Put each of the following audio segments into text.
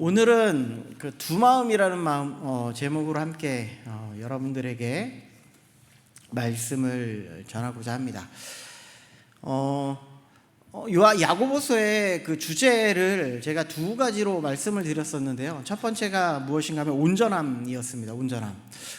오늘은 그 두 마음이라는 제목으로 함께 여러분들에게 말씀을 전하고자 합니다. 야고보서의 그 주제를 제가 두 가지로 말씀을 드렸었는데요. 첫 번째가 무엇인가 하면 온전함이었습니다. 온전함.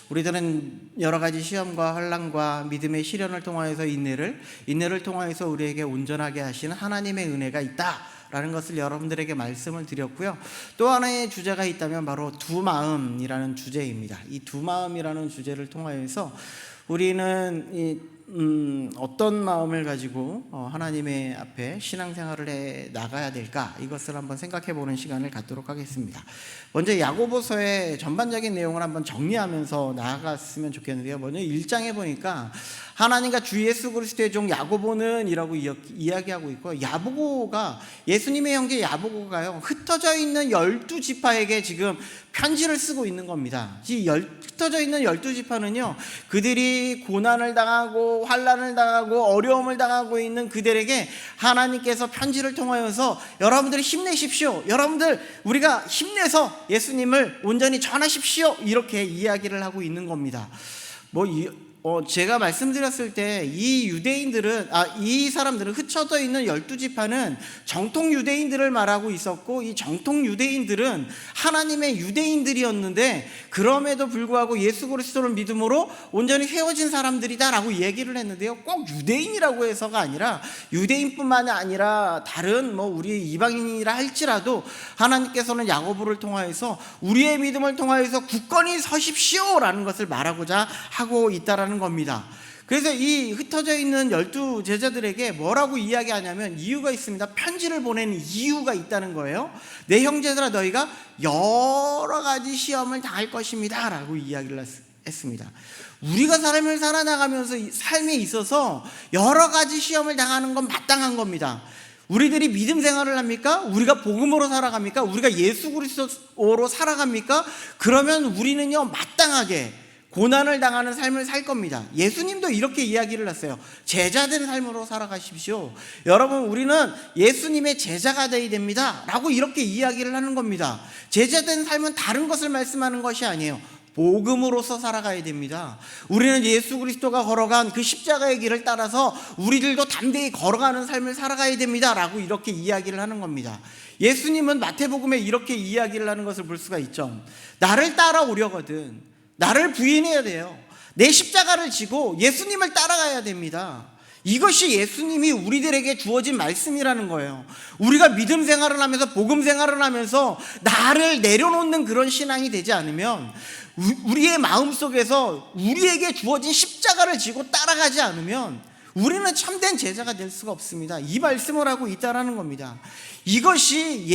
우리들은 여러 가지 시험과 환난과 믿음의 시련을 통하여서 인내를 통하여서 우리에게 온전하게 하시는 하나님의 은혜가 있다라는 것을 여러분들에게 말씀을 드렸고요. 또 하나의 주제가 있다면 바로 두 마음이라는 주제입니다. 이 두 마음이라는 주제를 통하여서 우리는 어떤 마음을 가지고 하나님의 앞에 신앙생활을 해 나가야 될까, 이것을 한번 생각해 보는 시간을 갖도록 하겠습니다. 먼저 야고보서의 전반적인 내용을 한번 정리하면서 나아갔으면 좋겠는데요. 먼저 1장에 보니까 하나님과 주 예수 그리스도의 종 야고보는 이라고 이야기하고 있고, 야고보가, 예수님의 형제 야고보가요, 흩어져 있는 12지파에게 지금 편지를 쓰고 있는 겁니다. 이 흩어져 있는 12지파는요, 그들이 고난을 당하고 환난을 당하고 어려움을 당하고 있는 그들에게 하나님께서 편지를 통하여서 여러분들이 힘내십시오, 여러분들 우리가 힘내서 예수님을 온전히 전하십시오, 이렇게 이야기를 하고 있는 겁니다. 제가 말씀드렸을 때 이 사람들은 흩어져 있는 12지파는 정통 유대인들을 말하고 있었고, 이 정통 유대인들은 하나님의 유대인들이었는데 그럼에도 불구하고 예수 그리스도를 믿음으로 온전히 세워진 사람들이다라고 얘기를 했는데요. 꼭 유대인이라고 해서가 아니라, 유대인뿐만 아니라 다른 우리 이방인이라 할지라도 하나님께서는 야고보를 통하여서 우리의 믿음을 통하여서 굳건히 서십시오라는 것을 말하고자 하고 있다라는 겁니다. 그래서 이 흩어져 있는 12제자들에게 뭐라고 이야기하냐면 이유가 있습니다. 편지를 보내는 이유가 있다는 거예요. 내 형제들아, 너희가 여러 가지 시험을 당할 것입니다 라고 이야기를 했습니다. 우리가 삶을 살아나가면서 삶에 있어서 여러 가지 시험을 당하는 건 마땅한 겁니다. 우리들이 믿음 생활을 합니까? 우리가 복음으로 살아갑니까? 우리가 예수 그리스도로 살아갑니까? 그러면 우리는요, 마땅하게 고난을 당하는 삶을 살 겁니다. 예수님도 이렇게 이야기를 했어요. 제자된 삶으로 살아가십시오. 여러분, 우리는 예수님의 제자가 되어야 됩니다 라고 이렇게 이야기를 하는 겁니다. 제자된 삶은 다른 것을 말씀하는 것이 아니에요. 복음으로서 살아가야 됩니다. 우리는 예수 그리스도가 걸어간 그 십자가의 길을 따라서 우리들도 담대히 걸어가는 삶을 살아가야 됩니다 라고 이렇게 이야기를 하는 겁니다. 예수님은 마태복음에 이렇게 이야기를 하는 것을 볼 수가 있죠. 나를 따라오려거든 나를 부인해야 돼요. 내 십자가를 지고 예수님을 따라가야 됩니다. 이것이 예수님이 우리들에게 주어진 말씀이라는 거예요. 우리가 믿음 생활을 하면서 복음 생활을 하면서 나를 내려놓는 그런 신앙이 되지 않으면, 우리의 마음속에서 우리에게 주어진 십자가를 지고 따라가지 않으면 우리는 참된 제자가 될 수가 없습니다. 이 말씀을 하고 있다라는 겁니다. 이것이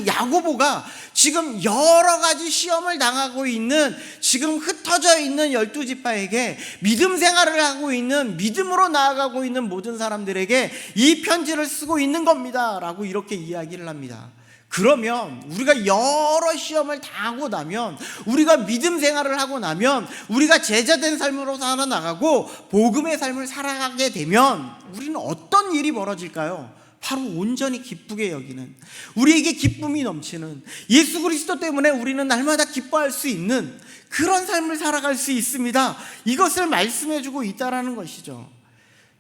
야고보가 지금 여러 가지 시험을 당하고 있는, 지금 흩어져 있는 12지파에게 믿음 생활을 하고 있는, 믿음으로 나아가고 있는 모든 사람들에게 이 편지를 쓰고 있는 겁니다 라고 이렇게 이야기를 합니다. 그러면 우리가 여러 시험을 당하고 나면, 우리가 믿음 생활을 하고 나면, 우리가 제자된 삶으로 살아나가고 복음의 삶을 살아가게 되면 우리는 어떤 일이 벌어질까요? 바로 온전히 기쁘게 여기는, 우리에게 기쁨이 넘치는, 예수 그리스도 때문에 우리는 날마다 기뻐할 수 있는 그런 삶을 살아갈 수 있습니다. 이것을 말씀해주고 있다라는 것이죠.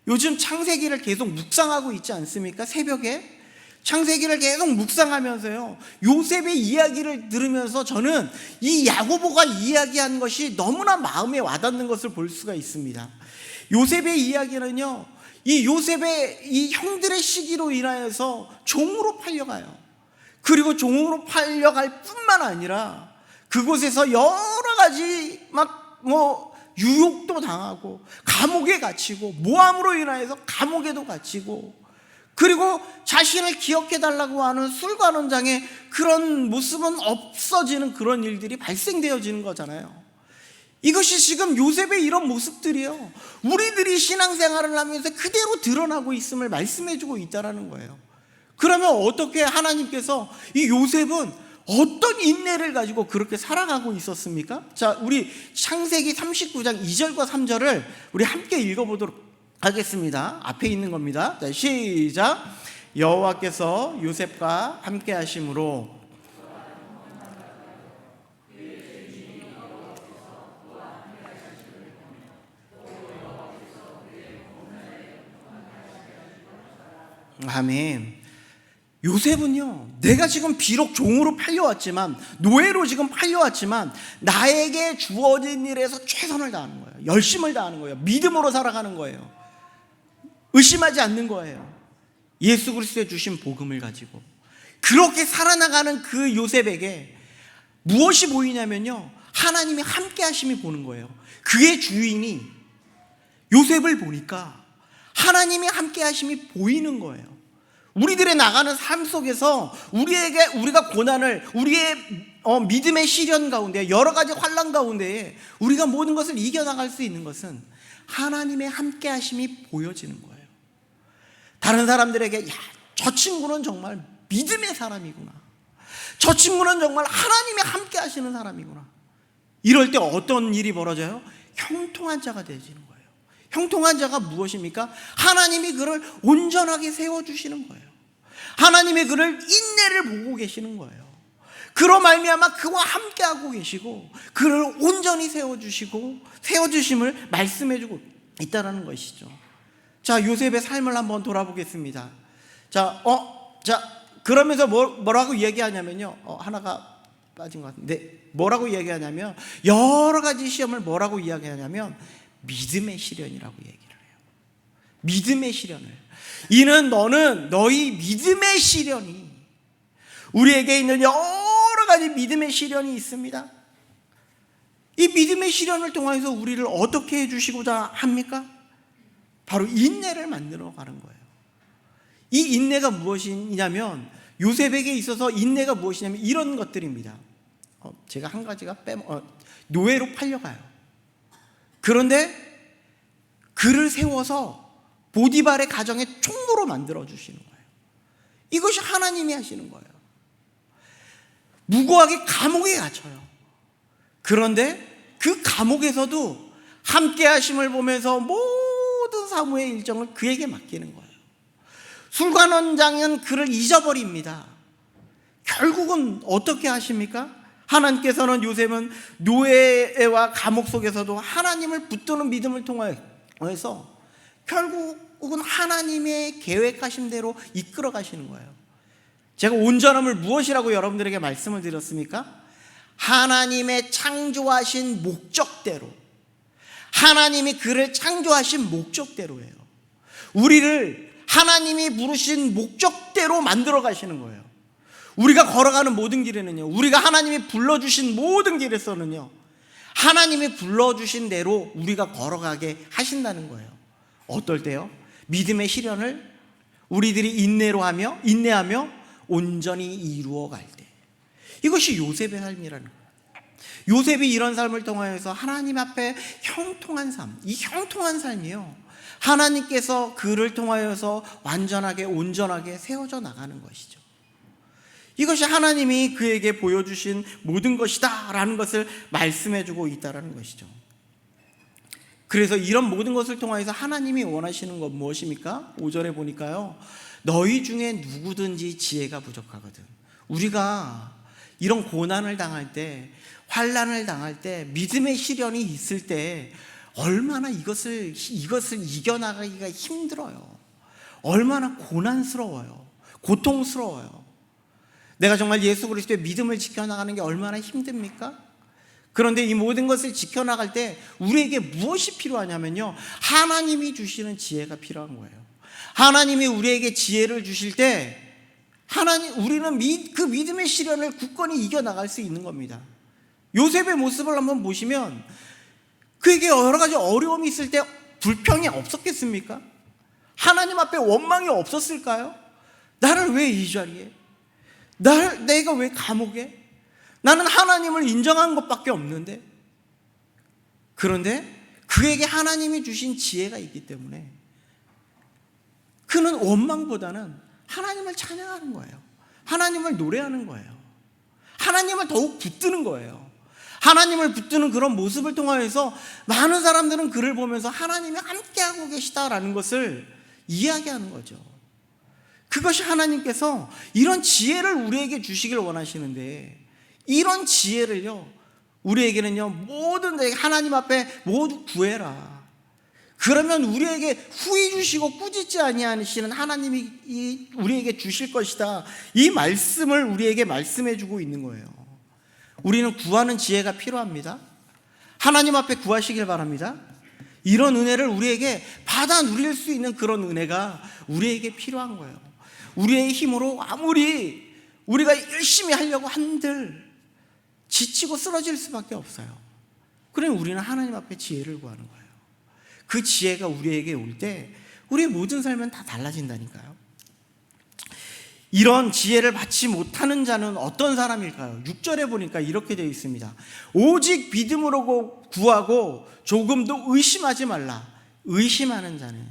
요즘 창세기를 계속 묵상하고 있지 않습니까? 새벽에 창세기를 계속 묵상하면서요, 요셉의 이야기를 들으면서 저는 이 야고보가 이야기한 것이 너무나 마음에 와닿는 것을 볼 수가 있습니다. 요셉의 이야기는요, 이 요셉의 이 형들의 시기로 인하여서 종으로 팔려가요. 그리고 종으로 팔려갈 뿐만 아니라 그곳에서 여러 가지 유혹도 당하고 감옥에 갇히고, 모함으로 인하여서 감옥에도 갇히고, 그리고 자신을 기억해달라고 하는 술관원장의 그런 모습은 없어지는 그런 일들이 발생되어지는 거잖아요. 이것이 지금 요셉의 이런 모습들이요, 우리들이 신앙생활을 하면서 그대로 드러나고 있음을 말씀해주고 있다는 거예요. 그러면 어떻게 하나님께서 이 요셉은 어떤 인내를 가지고 그렇게 살아가고 있었습니까? 자, 우리 창세기 39장 2절과 3절을 우리 함께 읽어보도록 하겠습니다. 앞에 있는 겁니다. 자, 시작. 여호와께서 요셉과 함께 하심으로 아멘. 요셉은요, 내가 지금 비록 종으로 팔려왔지만, 노예로 지금 팔려왔지만, 나에게 주어진 일에서 최선을 다하는 거예요. 열심을 다하는 거예요. 믿음으로 살아가는 거예요. 의심하지 않는 거예요. 예수 그리스도의 주신 복음을 가지고 그렇게 살아나가는 그 요셉에게 무엇이 보이냐면요, 하나님이 함께 하심이 보는 거예요. 그의 주인이 요셉을 보니까 하나님이 함께 하심이 보이는 거예요. 우리들의 나가는 삶 속에서 우리가 고난을, 우리의 믿음의 시련 가운데, 여러 가지 환난 가운데 우리가 모든 것을 이겨나갈 수 있는 것은 하나님의 함께 하심이 보여지는 거예요. 다른 사람들에게, 야, 저 친구는 정말 믿음의 사람이구나, 저 친구는 정말 하나님이 함께 하시는 사람이구나. 이럴 때 어떤 일이 벌어져요? 형통한 자가 되어지는 거예요. 형통한 자가 무엇입니까? 하나님이 그를 온전하게 세워주시는 거예요. 하나님이 그를 인내를 보고 계시는 거예요. 그로 말미암아 그와 함께하고 계시고 그를 온전히 세워주심을 말씀해주고 있다는 것이죠. 자, 요셉의 삶을 한번 돌아보겠습니다. 그러면서 뭐라고 얘기하냐면요, 하나가 빠진 것 같은데, 뭐라고 얘기하냐면, 여러 가지 시험을 뭐라고 이야기하냐면 믿음의 시련이라고 얘기를 해요. 믿음의 시련을. 이는 너는 너희 믿음의 시련이, 우리에게 있는 여러 가지 믿음의 시련이 있습니다. 이 믿음의 시련을 통해서 우리를 어떻게 해주시고자 합니까? 바로 인내를 만들어 가는 거예요. 이 인내가 무엇이냐면, 요셉에게 있어서 인내가 무엇이냐면 이런 것들입니다. 제가 한 가지가 노예로 팔려가요. 그런데 그를 세워서 보디발의 가정의 총무로 만들어 주시는 거예요. 이것이 하나님이 하시는 거예요. 무고하게 감옥에 갇혀요. 그런데 그 감옥에서도 함께 하심을 보면서 모든 사무의 일정을 그에게 맡기는 거예요. 술관원장은 그를 잊어버립니다. 결국은 어떻게 하십니까? 하나님께서는 요셉은 노예와 감옥 속에서도 하나님을 붙드는 믿음을 통해서 결국은 하나님의 계획하신 대로 이끌어 가시는 거예요. 제가 온전함을 무엇이라고 여러분들에게 말씀을 드렸습니까? 하나님의 창조하신 목적대로, 하나님이 그를 창조하신 목적대로예요. 우리를 하나님이 부르신 목적대로 만들어 가시는 거예요. 우리가 걸어가는 모든 길에는요, 우리가 하나님이 불러주신 모든 길에서는요, 하나님이 불러주신 대로 우리가 걸어가게 하신다는 거예요. 어떨 때요? 믿음의 시련을 우리들이 인내하며 온전히 이루어갈 때. 이것이 요셉의 삶이라는 거예요. 요셉이 이런 삶을 통하여서 하나님 앞에 형통한 삶, 이 형통한 삶이요, 하나님께서 그를 통하여서 완전하게 온전하게 세워져 나가는 것이죠. 이것이 하나님이 그에게 보여주신 모든 것이다 라는 것을 말씀해주고 있다는 것이죠. 그래서 이런 모든 것을 통해서 하나님이 원하시는 건 무엇입니까? 5절에 보니까요, 너희 중에 누구든지 지혜가 부족하거든. 우리가 이런 고난을 당할 때, 환난을 당할 때, 믿음의 시련이 있을 때 얼마나 이것을 이겨나가기가 힘들어요. 얼마나 고난스러워요. 고통스러워요. 내가 정말 예수 그리스도의 믿음을 지켜나가는 게 얼마나 힘듭니까? 그런데 이 모든 것을 지켜나갈 때 우리에게 무엇이 필요하냐면요, 하나님이 주시는 지혜가 필요한 거예요. 하나님이 우리에게 지혜를 주실 때 우리는 그 믿음의 시련을 굳건히 이겨나갈 수 있는 겁니다. 요셉의 모습을 한번 보시면 그에게 여러 가지 어려움이 있을 때 불평이 없었겠습니까? 하나님 앞에 원망이 없었을까요? 나를 왜 이 자리에? 내가 왜 감옥에? 나는 하나님을 인정한 것밖에 없는데. 그런데 그에게 하나님이 주신 지혜가 있기 때문에 그는 원망보다는 하나님을 찬양하는 거예요. 하나님을 노래하는 거예요. 하나님을 더욱 붙드는 거예요. 하나님을 붙드는 그런 모습을 통하여서 많은 사람들은 그를 보면서 하나님이 함께하고 계시다라는 것을 이야기하는 거죠. 그것이 하나님께서 이런 지혜를 우리에게 주시길 원하시는데, 이런 지혜를요, 우리에게는요, 모든 하나님 앞에 모두 구해라. 그러면 우리에게 후히 주시고 꾸짖지 아니하시는 하나님이 우리에게 주실 것이다. 이 말씀을 우리에게 말씀해 주고 있는 거예요. 우리는 구하는 지혜가 필요합니다. 하나님 앞에 구하시길 바랍니다. 이런 은혜를 우리에게 받아 누릴 수 있는 그런 은혜가 우리에게 필요한 거예요. 우리의 힘으로 아무리 우리가 열심히 하려고 한들 지치고 쓰러질 수밖에 없어요. 그러면 우리는 하나님 앞에 지혜를 구하는 거예요. 그 지혜가 우리에게 올 때 우리의 모든 삶은 다 달라진다니까요. 이런 지혜를 받지 못하는 자는 어떤 사람일까요? 6절에 보니까 이렇게 되어 있습니다. 오직 믿음으로 구하고 조금도 의심하지 말라. 의심하는 자는,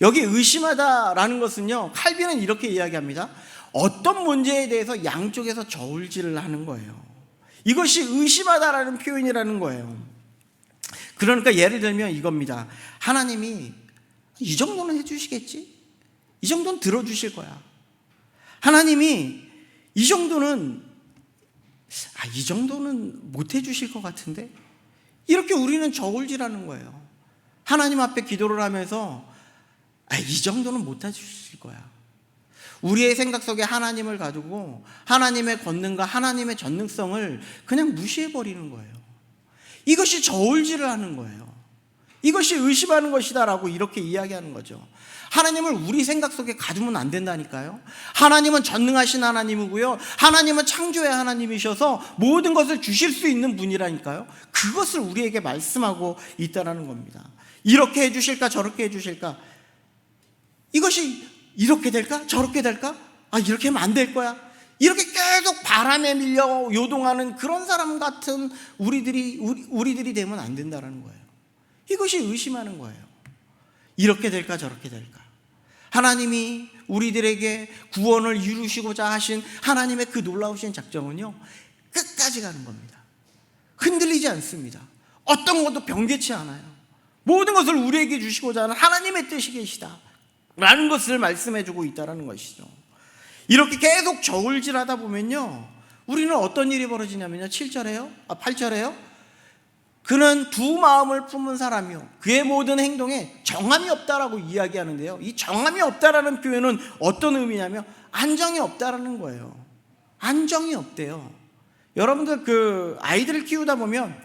여기 의심하다라는 것은요, 칼빈은 이렇게 이야기합니다. 어떤 문제에 대해서 양쪽에서 저울질을 하는 거예요. 이것이 의심하다라는 표현이라는 거예요. 그러니까 예를 들면 이겁니다. 하나님이 이 정도는 해주시겠지? 이 정도는 들어주실 거야. 하나님이 이 정도는 못 해주실 것 같은데? 이렇게 우리는 저울질하는 거예요. 하나님 앞에 기도를 하면서 이 정도는 못 해주실 거야. 우리의 생각 속에 하나님을 가두고 하나님의 권능과 하나님의 전능성을 그냥 무시해버리는 거예요. 이것이 저울질을 하는 거예요. 이것이 의심하는 것이다라고 이렇게 이야기하는 거죠. 하나님을 우리 생각 속에 가두면 안 된다니까요. 하나님은 전능하신 하나님이고요, 하나님은 창조의 하나님이셔서 모든 것을 주실 수 있는 분이라니까요. 그것을 우리에게 말씀하고 있다는 겁니다. 이렇게 해주실까 저렇게 해주실까, 이것이 이렇게 될까 저렇게 될까, 이렇게 하면 안 될 거야, 이렇게 계속 바람에 밀려 요동하는 그런 사람 같은 우리들이 되면 안 된다는 거예요. 이것이 의심하는 거예요. 이렇게 될까 저렇게 될까. 하나님이 우리들에게 구원을 이루시고자 하신 하나님의 그 놀라우신 작정은요, 끝까지 가는 겁니다. 흔들리지 않습니다. 어떤 것도 변개치 않아요. 모든 것을 우리에게 주시고자 하는 하나님의 뜻이 계시다 라는 것을 말씀해주고 있다는 것이죠. 이렇게 계속 저울질하다 보면요, 우리는 어떤 일이 벌어지냐면요, 8절에요 그는 두 마음을 품은 사람이요 그의 모든 행동에 정함이 없다라고 이야기하는데요, 이 정함이 없다라는 표현은 어떤 의미냐면 안정이 없다라는 거예요. 안정이 없대요. 여러분들 그 아이들을 키우다 보면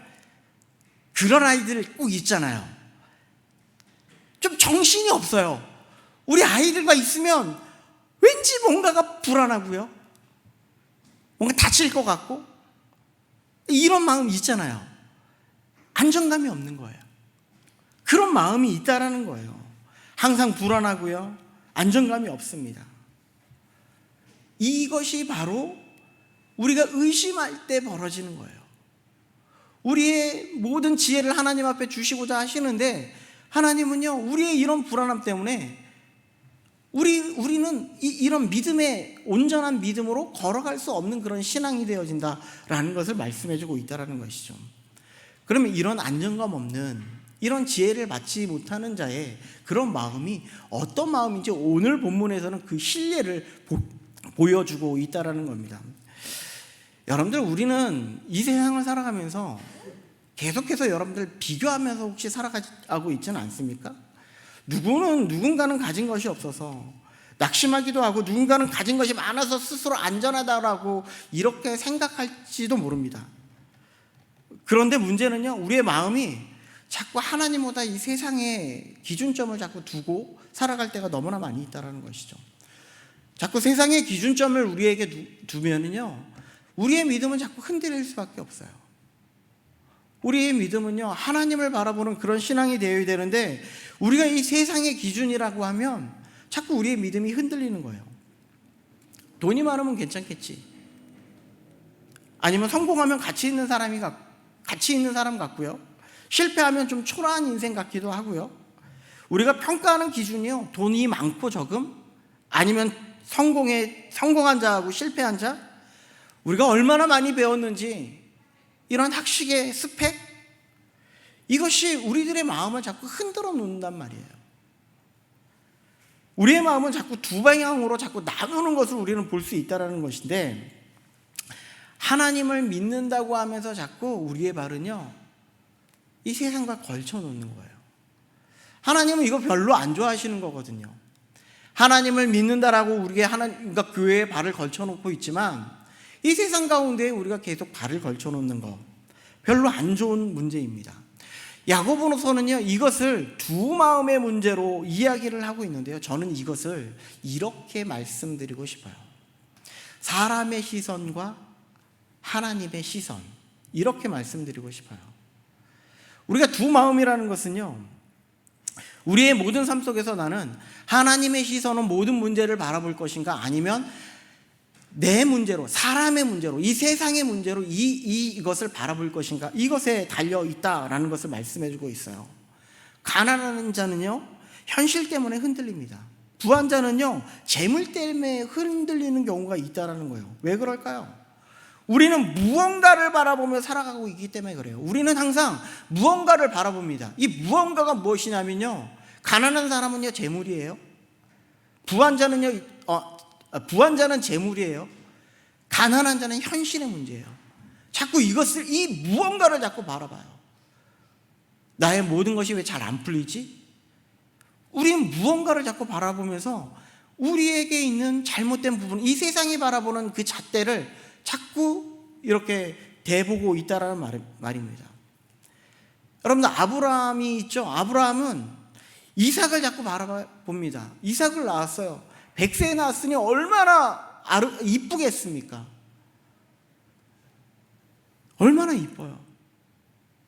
그런 아이들 꼭 있잖아요. 좀 정신이 없어요. 우리 아이들과 있으면 왠지 뭔가가 불안하고요, 뭔가 다칠 것 같고, 이런 마음이 있잖아요. 안정감이 없는 거예요. 그런 마음이 있다라는 거예요. 항상 불안하고요, 안정감이 없습니다. 이것이 바로 우리가 의심할 때 벌어지는 거예요. 우리의 모든 지혜를 하나님 앞에 주시고자 하시는데 하나님은요, 우리의 이런 불안함 때문에 우리는 이런 믿음의 온전한 믿음으로 걸어갈 수 없는 그런 신앙이 되어진다라는 것을 말씀해주고 있다는 것이죠. 그러면 이런 안정감 없는, 이런 지혜를 받지 못하는 자의 그런 마음이 어떤 마음인지 오늘 본문에서는 그 실례를 보여주고 있다는 겁니다. 여러분들, 우리는 이 세상을 살아가면서 계속해서 여러분들 비교하면서 혹시 살아가고 있지는 않습니까? 누군가는 가진 것이 없어서 낙심하기도 하고, 누군가는 가진 것이 많아서 스스로 안전하다라고 이렇게 생각할지도 모릅니다. 그런데 문제는요, 우리의 마음이 자꾸 하나님보다 이 세상의 기준점을 자꾸 두고 살아갈 때가 너무나 많이 있다는 것이죠. 자꾸 세상의 기준점을 우리에게 두면은요, 우리의 믿음은 자꾸 흔들릴 수밖에 없어요. 우리의 믿음은요, 하나님을 바라보는 그런 신앙이 되어야 되는데 우리가 이 세상의 기준이라고 하면 자꾸 우리의 믿음이 흔들리는 거예요. 돈이 많으면 괜찮겠지, 아니면 성공하면 가치 있는 사람 같고요, 실패하면 좀 초라한 인생 같기도 하고요. 우리가 평가하는 기준이요, 돈이 많고 적음, 아니면 성공한 자하고 실패한 자, 우리가 얼마나 많이 배웠는지, 이런 학식의 스펙, 이것이 우리들의 마음을 자꾸 흔들어 놓는단 말이에요. 우리의 마음은 자꾸 두 방향으로 자꾸 나누는 것을 우리는 볼 수 있다는 것인데, 하나님을 믿는다고 하면서 자꾸 우리의 발은요, 이 세상과 걸쳐 놓는 거예요. 하나님은 이거 별로 안 좋아하시는 거거든요. 하나님을 믿는다라고 우리가 그러니까 교회에 발을 걸쳐놓고 있지만 이 세상 가운데 우리가 계속 발을 걸쳐놓는 거 별로 안 좋은 문제입니다. 야고보서는요 이것을 두 마음의 문제로 이야기를 하고 있는데요, 저는 이것을 이렇게 말씀드리고 싶어요. 사람의 시선과 하나님의 시선, 이렇게 말씀드리고 싶어요. 우리가 두 마음이라는 것은요, 우리의 모든 삶 속에서 나는 하나님의 시선은 모든 문제를 바라볼 것인가, 아니면 내 문제로, 사람의 문제로, 이 세상의 문제로 이것을 바라볼 것인가, 이것에 달려 있다라는 것을 말씀해 주고 있어요. 가난한 자는요 현실 때문에 흔들립니다. 부한 자는요 재물 때문에 흔들리는 경우가 있다라는 거예요. 왜 그럴까요? 우리는 무언가를 바라보며 살아가고 있기 때문에 그래요. 우리는 항상 무언가를 바라봅니다. 이 무언가가 무엇이냐면요, 가난한 사람은요 재물이에요. 부한 자는 재물이에요. 가난한 자는 현실의 문제예요. 자꾸 이 무언가를 자꾸 바라봐요. 나의 모든 것이 왜 잘 안 풀리지? 우리는 무언가를 자꾸 바라보면서 우리에게 있는 잘못된 부분, 이 세상이 바라보는 그 잣대를 자꾸 이렇게 대보고 있다라는 말입니다. 여러분들, 아브라함이 있죠. 아브라함은 이삭을 자꾸 바라봅니다. 이삭을 낳았어요. 100세에 낳았으니 얼마나 이쁘겠습니까? 얼마나 이뻐요.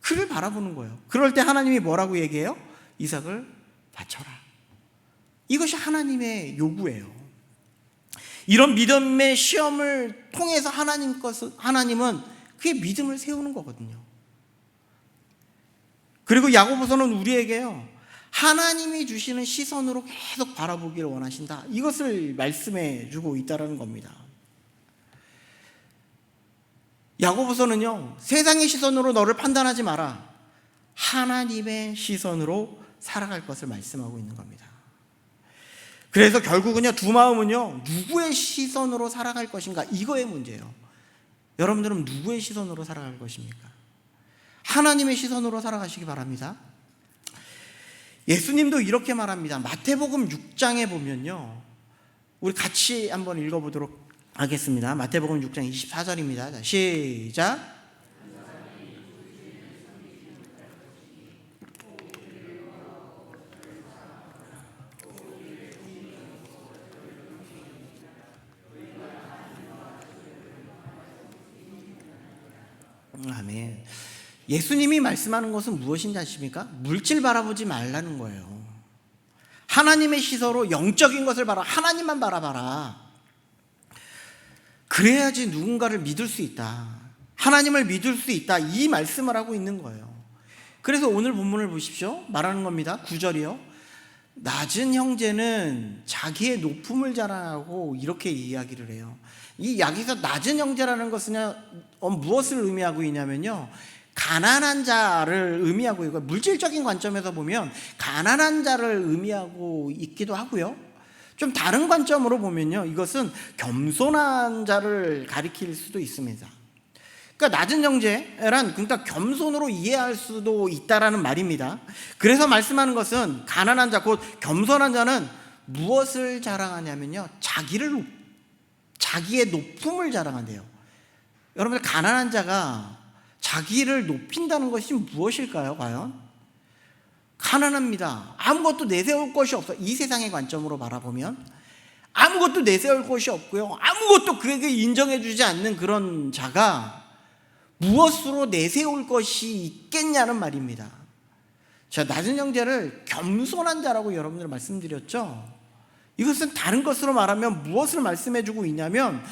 그를 바라보는 거예요. 그럴 때 하나님이 뭐라고 얘기해요? 이삭을 바쳐라. 이것이 하나님의 요구예요. 이런 믿음의 시험을 통해서 하나님은 그의 믿음을 세우는 거거든요. 그리고 야고보서는 우리에게요 하나님이 주시는 시선으로 계속 바라보기를 원하신다, 이것을 말씀해 주고 있다는 겁니다. 야고보서는요 세상의 시선으로 너를 판단하지 마라, 하나님의 시선으로 살아갈 것을 말씀하고 있는 겁니다. 그래서 결국은요 두 마음은요 누구의 시선으로 살아갈 것인가, 이거의 문제예요. 여러분들은 누구의 시선으로 살아갈 것입니까? 하나님의 시선으로 살아가시기 바랍니다. 예수님도 이렇게 말합니다. 마태복음 6장에 보면요, 우리 같이 한번 읽어보도록 하겠습니다. 마태복음 6장 24절입니다. 자, 시작. 아멘. 예수님이 말씀하는 것은 무엇인지 아십니까? 물질 바라보지 말라는 거예요. 하나님의 시선으로 영적인 것을 바라, 하나님만 바라봐라. 그래야지 누군가를 믿을 수 있다, 하나님을 믿을 수 있다, 이 말씀을 하고 있는 거예요. 그래서 오늘 본문을 보십시오. 말하는 겁니다. 9절이요. 낮은 형제는 자기의 높음을 자랑하고, 이렇게 이야기를 해요. 이 여기서 낮은 형제라는 것은 무엇을 의미하고 있냐면요, 가난한 자를 의미하고 있고, 물질적인 관점에서 보면 가난한 자를 의미하고 있기도 하고요, 좀 다른 관점으로 보면요 이것은 겸손한 자를 가리킬 수도 있습니다. 그러니까 낮은 형제란 그러니까 겸손으로 이해할 수도 있다라는 말입니다. 그래서 말씀하는 것은 가난한 자, 곧 겸손한 자는 무엇을 자랑하냐면요, 자기의 높음을 자랑한대요. 여러분들, 가난한 자가 자기를 높인다는 것이 무엇일까요? 과연 가난합니다. 아무것도 내세울 것이 없어. 이 세상의 관점으로 바라보면 아무것도 내세울 것이 없고요, 아무것도 그에게 인정해 주지 않는 그런 자가 무엇으로 내세울 것이 있겠냐는 말입니다. 제가 낮은 형제를 겸손한 자라고 여러분들 말씀드렸죠. 이것은 다른 것으로 말하면 무엇을 말씀해 주고 있냐면,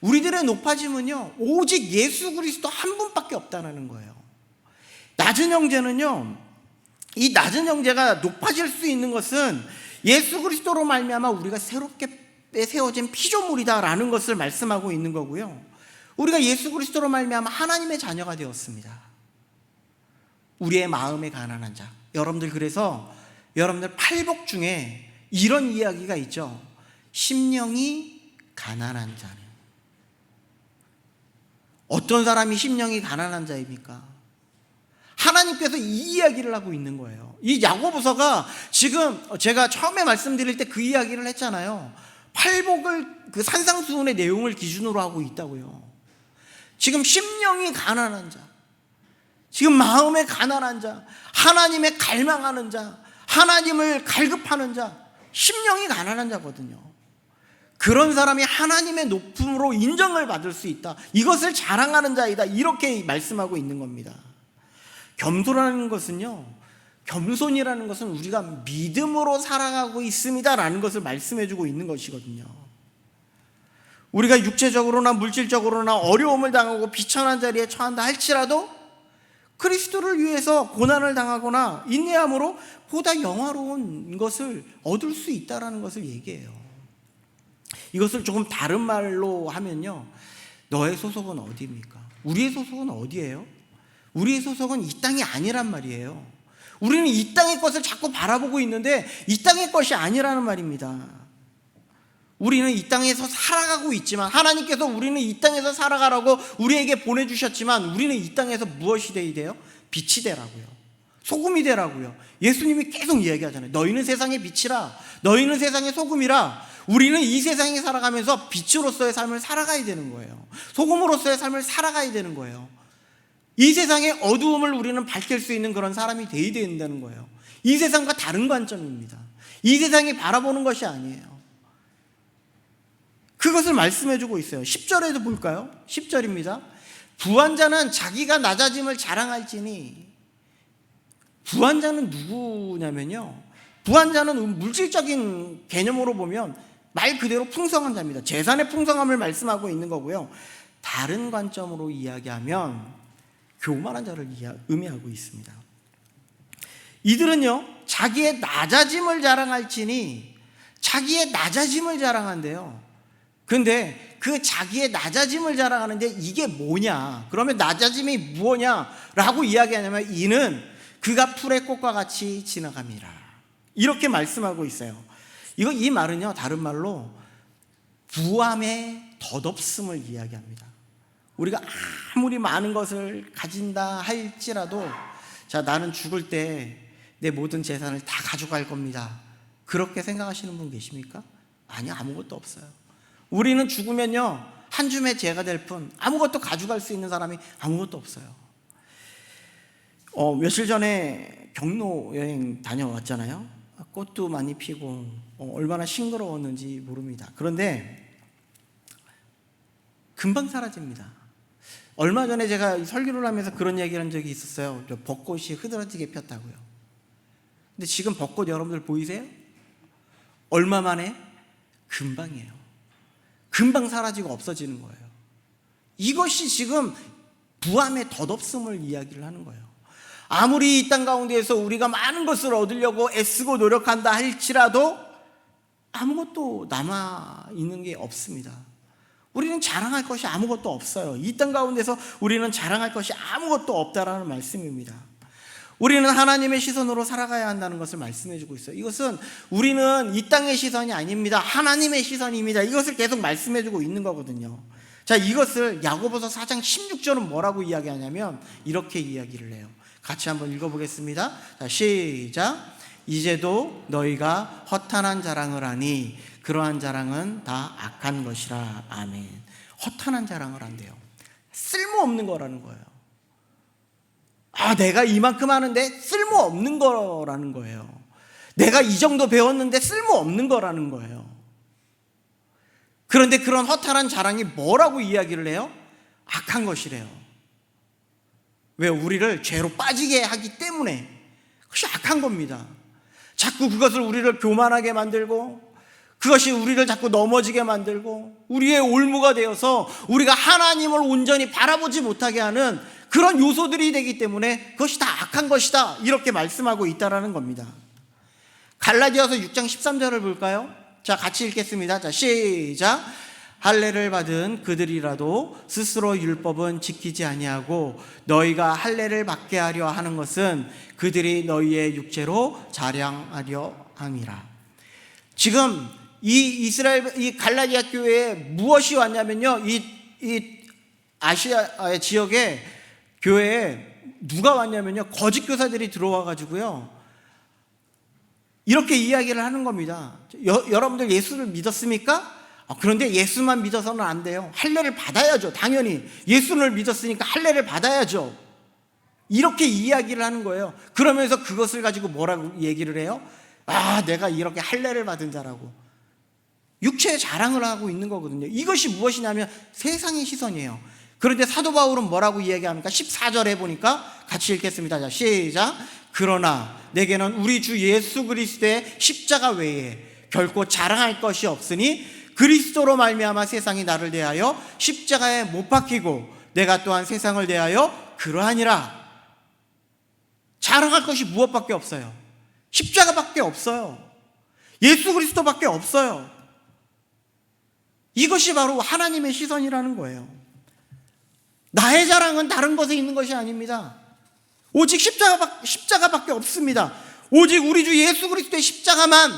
우리들의 높아짐은요 오직 예수 그리스도 한 분밖에 없다는 거예요. 낮은 형제는요, 이 낮은 형제가 높아질 수 있는 것은 예수 그리스도로 말미암아 우리가 새롭게 세워진 피조물이다라는 것을 말씀하고 있는 거고요, 우리가 예수 그리스도로 말미암아 하나님의 자녀가 되었습니다. 우리의 마음에 가난한 자, 여러분들, 그래서 여러분들 팔복 중에 이런 이야기가 있죠. 심령이 가난한 자는, 어떤 사람이 심령이 가난한 자입니까? 하나님께서 이 이야기를 하고 있는 거예요. 이 야고보서가 지금 제가 처음에 말씀드릴 때 그 이야기를 했잖아요. 팔복을 그 산상수훈의 내용을 기준으로 하고 있다고요. 지금 심령이 가난한 자, 지금 마음에 가난한 자, 하나님에 갈망하는 자, 하나님을 갈급하는 자, 심령이 가난한 자거든요. 그런 사람이 하나님의 높음으로 인정을 받을 수 있다. 이것을 자랑하는 자이다. 이렇게 말씀하고 있는 겁니다. 겸손이라는 것은 우리가 믿음으로 살아가고 있습니다라는 것을 말씀해주고 있는 것이거든요. 우리가 육체적으로나 물질적으로나 어려움을 당하고 비천한 자리에 처한다 할지라도 그리스도를 위해서 고난을 당하거나 인내함으로 보다 영화로운 것을 얻을 수 있다는 것을 얘기해요. 이것을 조금 다른 말로 하면요, 너의 소속은 어디입니까? 우리의 소속은 어디예요? 우리의 소속은 이 땅이 아니란 말이에요. 우리는 이 땅의 것을 자꾸 바라보고 있는데 이 땅의 것이 아니라는 말입니다. 우리는 이 땅에서 살아가고 있지만, 하나님께서 우리는 이 땅에서 살아가라고 우리에게 보내주셨지만, 우리는 이 땅에서 무엇이 되어야 돼요? 빛이 되라고요. 소금이 되라고요. 예수님이 계속 이야기하잖아요. 너희는 세상의 빛이라, 너희는 세상의 소금이라. 우리는 이 세상에 살아가면서 빛으로서의 삶을 살아가야 되는 거예요. 소금으로서의 삶을 살아가야 되는 거예요. 이 세상의 어두움을 우리는 밝힐 수 있는 그런 사람이 되어야 된다는 거예요. 이 세상과 다른 관점입니다. 이 세상이 바라보는 것이 아니에요. 그것을 말씀해주고 있어요. 10절에도 볼까요? 10절입니다. 부한 자는 자기가 낮아짐을 자랑할지니. 부한 자는 누구냐면요, 부한 자는 물질적인 개념으로 보면 말 그대로 풍성한 자입니다. 재산의 풍성함을 말씀하고 있는 거고요. 다른 관점으로 이야기하면 교만한 자를 의미하고 있습니다. 이들은요, 자기의 낮아짐을 자랑할지니. 자기의 낮아짐을 자랑한대요. 그런데 그 자기의 낮아짐을 자랑하는데 이게 뭐냐? 그러면 낮아짐이 무엇냐라고 이야기하냐면, 이는 그가 풀의 꽃과 같이 지나갑니다. 이렇게 말씀하고 있어요. 이 말은요, 다른 말로 부함의 덧없음을 이야기합니다. 우리가 아무리 많은 것을 가진다 할지라도, 자, 나는 죽을 때 내 모든 재산을 다 가져갈 겁니다, 그렇게 생각하시는 분 계십니까? 아니요, 아무것도 없어요. 우리는 죽으면요, 한 줌의 재가 될 뿐 아무것도 가져갈 수 있는 사람이 아무것도 없어요. 며칠 전에 경로 여행 다녀왔잖아요. 꽃도 많이 피고 얼마나 싱그러웠는지 모릅니다. 그런데 금방 사라집니다. 얼마 전에 제가 설교를 하면서 그런 얘기를 한 적이 있었어요. 벚꽃이 흐드러지게 폈다고요. 근데 지금 벚꽃 여러분들 보이세요? 얼마 만에? 금방이에요. 금방 사라지고 없어지는 거예요. 이것이 지금 부함의 덧없음을 이야기를 하는 거예요. 아무리 이 땅 가운데에서 우리가 많은 것을 얻으려고 애쓰고 노력한다 할지라도 아무것도 남아있는 게 없습니다. 우리는 자랑할 것이 아무것도 없어요. 이 땅 가운데서 우리는 자랑할 것이 아무것도 없다라는 말씀입니다. 우리는 하나님의 시선으로 살아가야 한다는 것을 말씀해주고 있어요. 이것은 우리는 이 땅의 시선이 아닙니다, 하나님의 시선입니다. 이것을 계속 말씀해주고 있는 거거든요. 자, 이것을 야고보서 4장 16절은 뭐라고 이야기하냐면 이렇게 이야기를 해요. 같이 한번 읽어보겠습니다. 자, 시작. 이제도 너희가 허탄한 자랑을 하니 그러한 자랑은 다 악한 것이라. 아멘. 허탄한 자랑을 한대요. 쓸모없는 거라는 거예요. 내가 이만큼 하는데 쓸모없는 거라는 거예요. 내가 이 정도 배웠는데 쓸모없는 거라는 거예요. 그런데 그런 허탄한 자랑이 뭐라고 이야기를 해요? 악한 것이래요. 왜? 우리를 죄로 빠지게 하기 때문에. 그것이 악한 겁니다. 자꾸 그것을 우리를 교만하게 만들고, 그것이 우리를 자꾸 넘어지게 만들고, 우리의 올무가 되어서 우리가 하나님을 온전히 바라보지 못하게 하는 그런 요소들이 되기 때문에 그것이 다 악한 것이다, 이렇게 말씀하고 있다라는 겁니다. 갈라디아서 6장 13절을 볼까요? 자, 같이 읽겠습니다. 자, 시작. 할례를 받은 그들이라도 스스로 율법은 지키지 아니하고 너희가 할례를 받게 하려 하는 것은 그들이 너희의 육체로 자랑하려 함이라. 지금 이 갈라디아 교회에 무엇이 왔냐면요, 이 아시아 지역의 교회에 누가 왔냐면요, 거짓 교사들이 들어와 가지고요 이렇게 이야기를 하는 겁니다. 여러분들 예수를 믿었습니까? 그런데 예수만 믿어서는 안 돼요. 할례를 받아야죠. 당연히 예수를 믿었으니까 할례를 받아야죠. 이렇게 이야기를 하는 거예요. 그러면서 그것을 가지고 뭐라고 얘기를 해요? 내가 이렇게 할례를 받은 자라고 육체의 자랑을 하고 있는 거거든요. 이것이 무엇이냐면 세상의 시선이에요. 그런데 사도 바울은 뭐라고 이야기합니까? 14절에 보니까 같이 읽겠습니다. 자, 시작. 그러나 내게는 우리 주 예수 그리스도의 십자가 외에 결코 자랑할 것이 없으니 그리스도로 말미암아 세상이 나를 대하여 십자가에 못 박히고 내가 또한 세상을 대하여 그러하니라. 자랑할 것이 무엇밖에 없어요? 십자가밖에 없어요. 예수 그리스도밖에 없어요. 이것이 바로 하나님의 시선이라는 거예요. 나의 자랑은 다른 것에 있는 것이 아닙니다. 오직 십자가밖에 없습니다. 오직 우리 주 예수 그리스도의 십자가만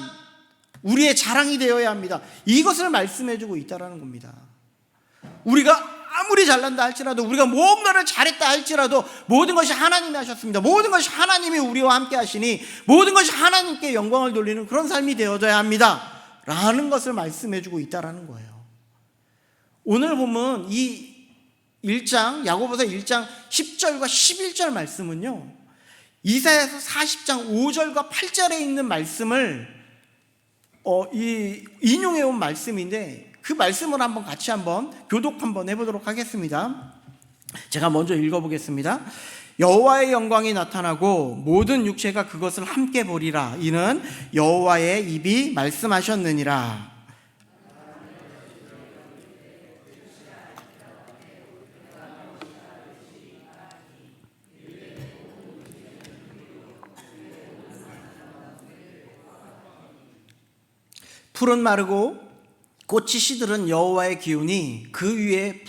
우리의 자랑이 되어야 합니다. 이것을 말씀해주고 있다는 겁니다. 우리가 아무리 잘난다 할지라도, 우리가 뭔가를 잘했다 할지라도 모든 것이 하나님이 하셨습니다. 모든 것이 하나님이 우리와 함께 하시니 모든 것이 하나님께 영광을 돌리는 그런 삶이 되어져야 합니다 라는 것을 말씀해주고 있다는 거예요. 오늘 보면 이 1장, 야고보서 1장 10절과 11절 말씀은요, 이사야서 40장 5절과 8절에 있는 말씀을 인용해온 말씀인데, 그 말씀을 한번 교독 한번 해보도록 하겠습니다. 제가 먼저 읽어보겠습니다. 여호와의 영광이 나타나고 모든 육체가 그것을 함께 보리라. 이는 여호와의 입이 말씀하셨느니라. 풀은 마르고 꽃이 시들은 여호와의 기운이 그 위에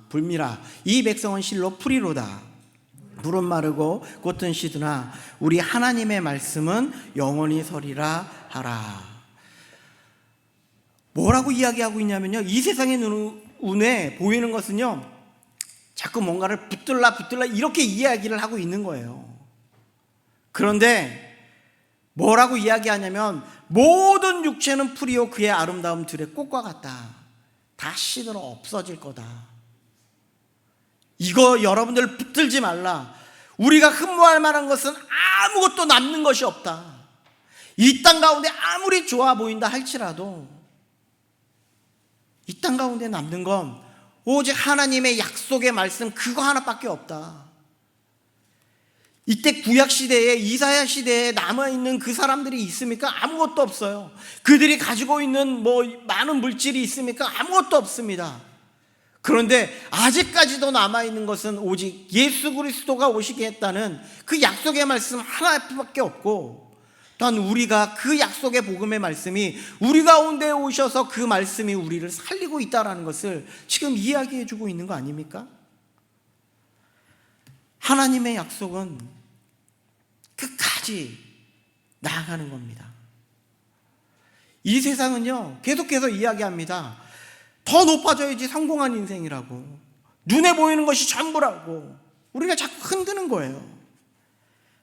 불미라. 이 백성은 실로 풀이로다. 풀은 마르고 꽃은 시드나 우리 하나님의 말씀은 영원히 서리라 하라. 뭐라고 이야기하고 있냐면요, 이 세상의 눈에 보이는 것은요 자꾸 뭔가를 붙들라 이렇게 이야기를 하고 있는 거예요. 그런데 뭐라고 이야기하냐면 모든 육체는 풀이요 그의 아름다움 들의 꽃과 같다. 다 시들어 없어질 거다. 이거 여러분들 붙들지 말라. 우리가 흠모할 만한 것은 아무것도 남는 것이 없다. 이 땅 가운데 아무리 좋아 보인다 할지라도 이 땅 가운데 남는 건 오직 하나님의 약속의 말씀 그거 하나밖에 없다. 이때 구약시대에, 이사야 시대에 남아있는 그 사람들이 있습니까? 아무것도 없어요. 그들이 가지고 있는 많은 물질이 있습니까? 아무것도 없습니다. 그런데 아직까지도 남아있는 것은 오직 예수 그리스도가 오시게 했다는 그 약속의 말씀 하나밖에 없고, 또한 우리가 그 약속의 복음의 말씀이 우리 가운데 오셔서 그 말씀이 우리를 살리고 있다는 것을 지금 이야기해 주고 있는 거 아닙니까? 하나님의 약속은 끝까지 나아가는 겁니다. 이 세상은요 계속해서 이야기합니다. 더 높아져야지 성공한 인생이라고, 눈에 보이는 것이 전부라고 우리가 자꾸 흔드는 거예요.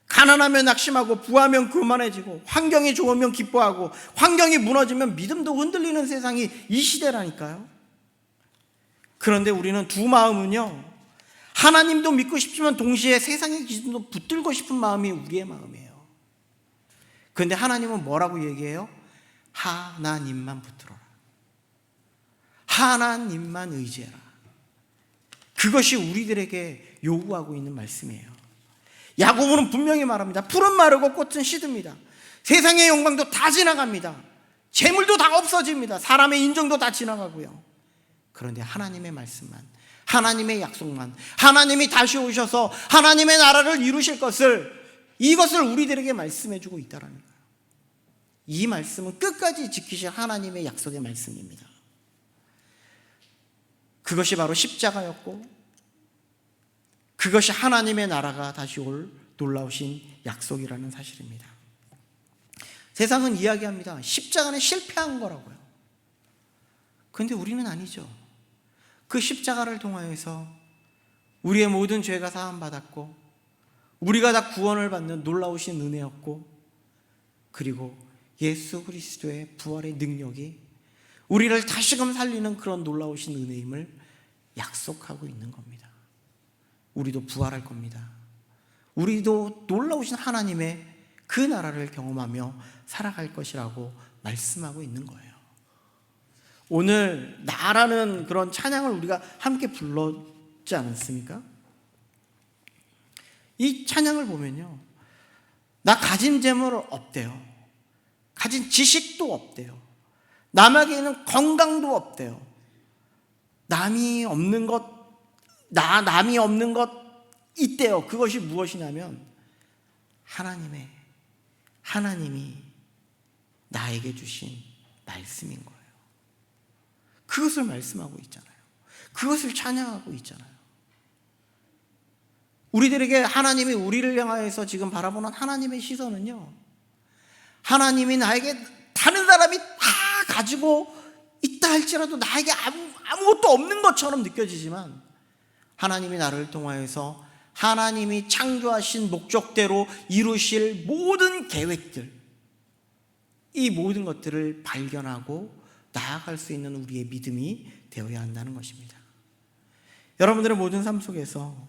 가난하면 낙심하고 부하면 교만해지고 환경이 좋으면 기뻐하고 환경이 무너지면 믿음도 흔들리는 세상이 이 시대라니까요. 그런데 우리는 두 마음은요, 하나님도 믿고 싶지만 동시에 세상의 기준도 붙들고 싶은 마음이 우리의 마음이에요. 그런데 하나님은 뭐라고 얘기해요? 하나님만 붙들어라. 하나님만 의지해라. 그것이 우리들에게 요구하고 있는 말씀이에요. 야고보는 분명히 말합니다. 풀은 마르고 꽃은 시듭니다. 세상의 영광도 다 지나갑니다. 재물도 다 없어집니다. 사람의 인정도 다 지나가고요. 그런데 하나님의 말씀만, 하나님의 약속만, 하나님이 다시 오셔서 하나님의 나라를 이루실 것을, 이것을 우리들에게 말씀해주고 있다는 거예요. 이 말씀은 끝까지 지키실 하나님의 약속의 말씀입니다. 그것이 바로 십자가였고, 그것이 하나님의 나라가 다시 올 놀라우신 약속이라는 사실입니다. 세상은 이야기합니다. 십자가는 실패한 거라고요. 그런데 우리는 아니죠. 그 십자가를 통하여서 우리의 모든 죄가 사함받았고 우리가 다 구원을 받는 놀라우신 은혜였고, 그리고 예수 그리스도의 부활의 능력이 우리를 다시금 살리는 그런 놀라우신 은혜임을 약속하고 있는 겁니다. 우리도 부활할 겁니다. 우리도 놀라우신 하나님의 그 나라를 경험하며 살아갈 것이라고 말씀하고 있는 거예요. 오늘 나라는 그런 찬양을 우리가 함께 불렀지 않았습니까? 이 찬양을 보면요, 나 가진 재물 없대요. 가진 지식도 없대요. 남에게는 건강도 없대요. 남이 없는 것 있대요. 그것이 무엇이냐면 하나님이 나에게 주신 말씀인 거예요. 그것을 말씀하고 있잖아요. 그것을 찬양하고 있잖아요. 우리들에게 하나님이 우리를 향하여서 지금 바라보는 하나님의 시선은요, 하나님이 나에게 다른 사람이 다 가지고 있다 할지라도 나에게 아무것도 없는 것처럼 느껴지지만, 하나님이 나를 통하여서 하나님이 창조하신 목적대로 이루실 모든 계획들, 이 모든 것들을 발견하고 나아갈 수 있는 우리의 믿음이 되어야 한다는 것입니다. 여러분들의 모든 삶 속에서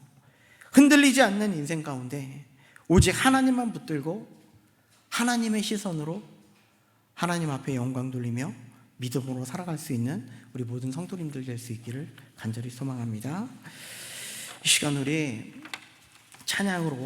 흔들리지 않는 인생 가운데 오직 하나님만 붙들고 하나님의 시선으로 하나님 앞에 영광 돌리며 믿음으로 살아갈 수 있는 우리 모든 성도님들 될 수 있기를 간절히 소망합니다. 이 시간 우리 찬양으로